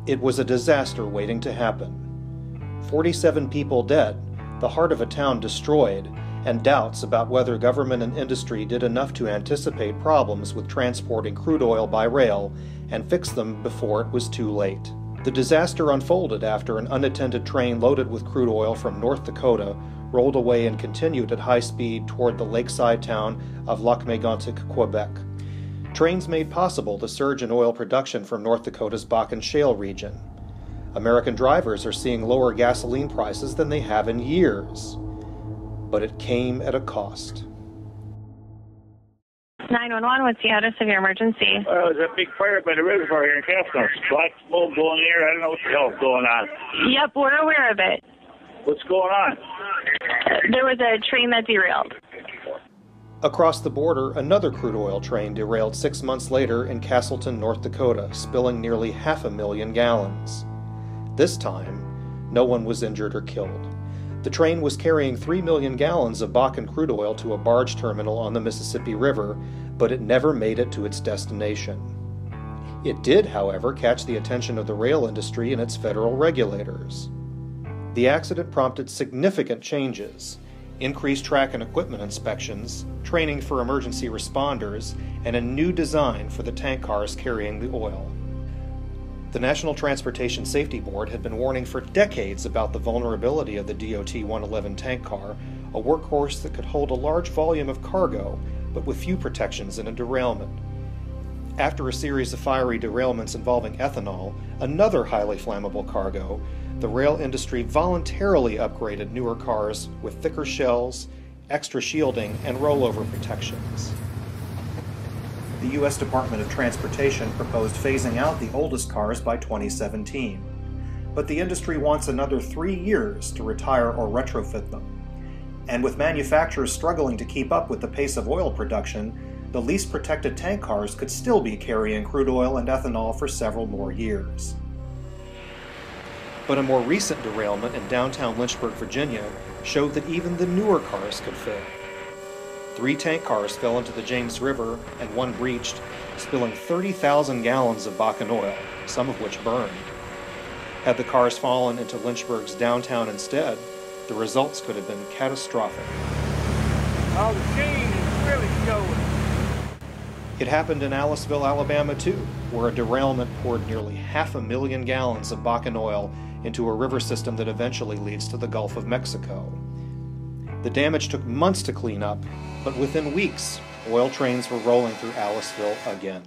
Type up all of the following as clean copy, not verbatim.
It was a disaster waiting to happen. 47 people dead, the heart of a town destroyed, and doubts about whether government and industry did enough to anticipate problems with transporting crude oil by rail and fix them before it was too late. The disaster unfolded after an unattended train loaded with crude oil from North Dakota rolled away and continued at high speed toward the lakeside town of Lac-Mégantic, Quebec. Trains made possible the surge in oil production from North Dakota's Bakken Shale region. American drivers are seeing lower gasoline prices than they have in years. But it came at a cost. 911, what's the status of your emergency? Well, there's a big fire by the reservoir here in Castleton. Black smoke going here. I don't know what the hell's going on. Yep, we're aware of it. What's going on? There was a train that derailed. Across the border, another crude oil train derailed 6 months later in Castleton, North Dakota, spilling nearly 500,000 gallons. This time, no one was injured or killed. The train was carrying 3 million gallons of Bakken crude oil to a barge terminal on the Mississippi River, but it never made it to its destination. It did, however, catch the attention of the rail industry and its federal regulators. The accident prompted significant changes: increased track and equipment inspections, training for emergency responders, and a new design for the tank cars carrying the oil. The National Transportation Safety Board had been warning for decades about the vulnerability of the DOT 111 tank car, a workhorse that could hold a large volume of cargo, but with few protections in a derailment. After a series of fiery derailments involving ethanol, another highly flammable cargo, the rail industry voluntarily upgraded newer cars with thicker shells, extra shielding, and rollover protections. The U.S. Department of Transportation proposed phasing out the oldest cars by 2017. But the industry wants another 3 years to retire or retrofit them. And with manufacturers struggling to keep up with the pace of oil production, the least protected tank cars could still be carrying crude oil and ethanol for several more years. But a more recent derailment in downtown Lynchburg, Virginia, showed that even the newer cars could fail. 3 tank cars fell into the James River and one breached, spilling 30,000 gallons of Bakken oil, some of which burned. Had the cars fallen into Lynchburg's downtown instead, the results could have been catastrophic. Oh, the sheen is really showing. It happened in Aliceville, Alabama too, where a derailment poured nearly 500,000 gallons of Bakken oil into a river system that eventually leads to the Gulf of Mexico. The damage took months to clean up, but within weeks, oil trains were rolling through Aliceville again.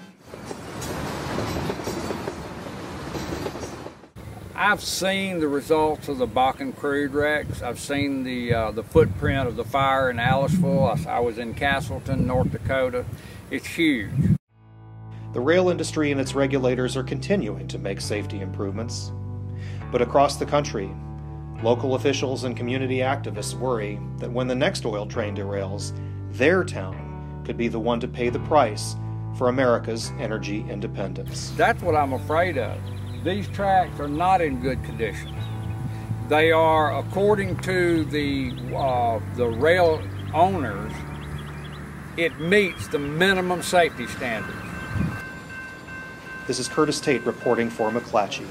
I've seen the results of the Bakken crude wrecks. I've seen the footprint of the fire in Aliceville. I was in Castleton, North Dakota. It's huge. The rail industry and its regulators are continuing to make safety improvements. But across the country, local officials and community activists worry that when the next oil train derails, their town could be the one to pay the price for America's energy independence. That's what I'm afraid of. These tracks are not in good condition. They are, according to the rail owners, it meets the minimum safety standards. This is Curtis Tate reporting for McClatchy.